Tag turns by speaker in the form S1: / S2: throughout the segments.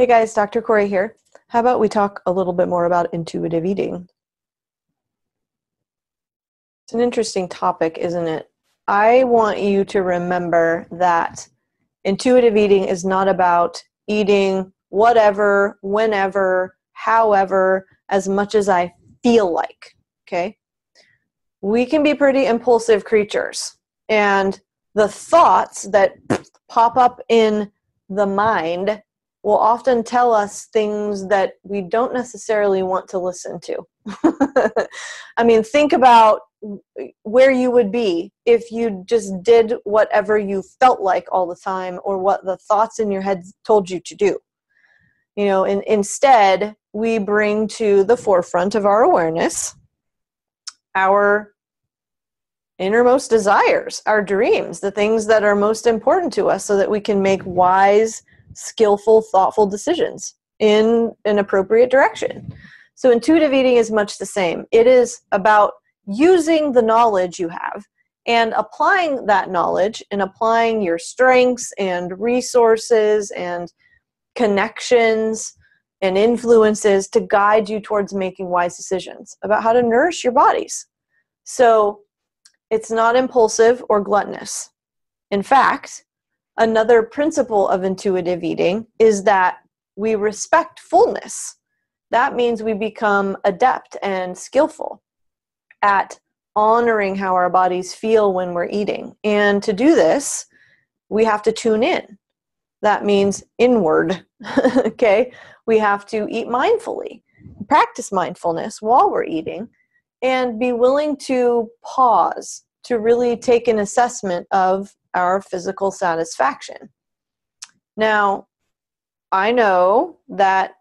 S1: Hey guys, Dr. Corey here. How about we talk a little bit more about intuitive eating? It's an interesting topic, isn't it? I want you to remember that intuitive eating is not about eating whatever, whenever, however, as much as I feel like, okay? We can be pretty impulsive creatures, and the thoughts that pop up in the mind will often tell us things that we don't necessarily want to listen to. I mean, think about where you would be if you just did whatever you felt like all the time or what the thoughts in your head told you to do. You know, instead, we bring to the forefront of our awareness our innermost desires, our dreams, the things that are most important to us so that we can make wise, skillful, thoughtful decisions in an appropriate direction. So intuitive eating is much the same. It is about using the knowledge you have and applying that knowledge and applying your strengths and resources and connections and influences to guide you towards making wise decisions about how to nourish your bodies. So it's not impulsive or gluttonous. In fact, another principle of intuitive eating is that we respect fullness. That means we become adept and skillful at honoring how our bodies feel when we're eating. And to do this, we have to tune in. That means inward, okay? We have to eat mindfully, practice mindfulness while we're eating, and be willing to pause to really take an assessment of our physical satisfaction. Now, I know that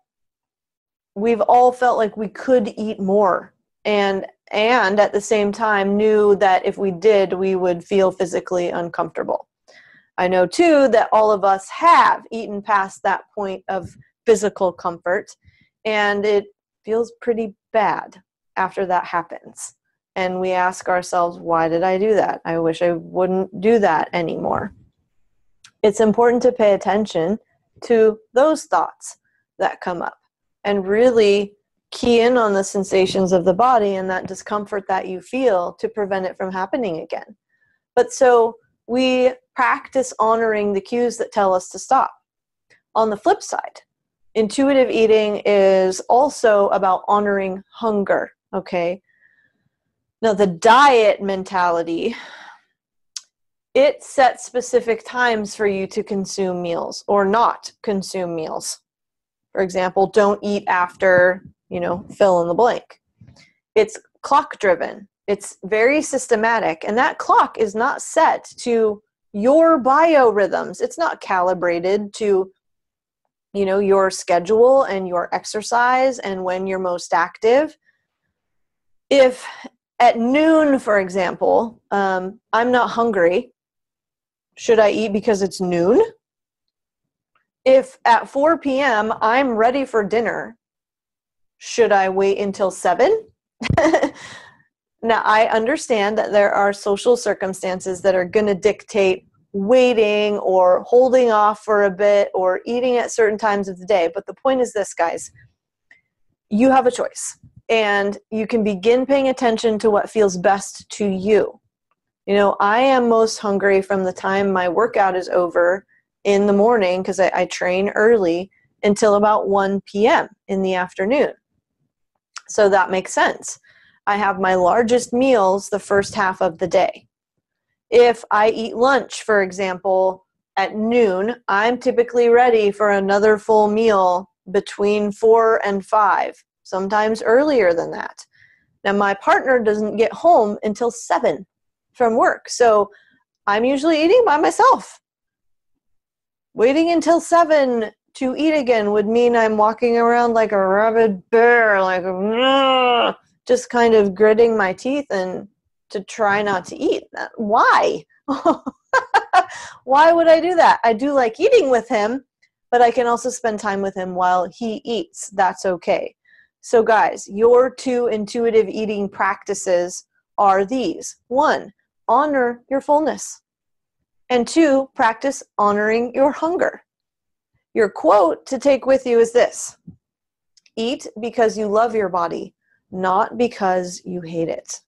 S1: we've all felt like we could eat more and at the same time knew that if we did, we would feel physically uncomfortable. I know too that all of us have eaten past that point of physical comfort, and it feels pretty bad after that happens. And we ask ourselves, why did I do that? I wish I wouldn't do that anymore. It's important to pay attention to those thoughts that come up and really key in on the sensations of the body and that discomfort that you feel to prevent it from happening again. But so we practice honoring the cues that tell us to stop. On the flip side, intuitive eating is also about honoring hunger, okay? Now, the diet mentality, it sets specific times for you to consume meals or not consume meals. For example, don't eat after, fill in the blank. It's clock driven. It's very systematic. And that clock is not set to your biorhythms. It's not calibrated to, your schedule and your exercise and when you're most active. If at noon, for example, I'm not hungry, should I eat because it's noon? If at 4 p.m. I'm ready for dinner, should I wait until 7? Now, I understand that there are social circumstances that are going to dictate waiting or holding off for a bit or eating at certain times of the day. But the point is this, guys. You have a choice, and you can begin paying attention to what feels best to you. I am most hungry from the time my workout is over in the morning, because I train early, until about 1 p.m. in the afternoon. So that makes sense. I have my largest meals the first half of the day. If I eat lunch, for example, at noon, I'm typically ready for another full meal between 4 and 5, sometimes earlier than that. Now, my partner doesn't get home until 7 from work, so I'm usually eating by myself. Waiting until 7 to eat again would mean I'm walking around like a rabid bear, like just kind of gritting my teeth and to try not to eat. Why? Why would I do that? I do like eating with him, but I can also spend time with him while he eats. That's okay. So guys, your 2 intuitive eating practices are these. 1, honor your fullness. And 2, practice honoring your hunger. Your quote to take with you is this: eat because you love your body, not because you hate it.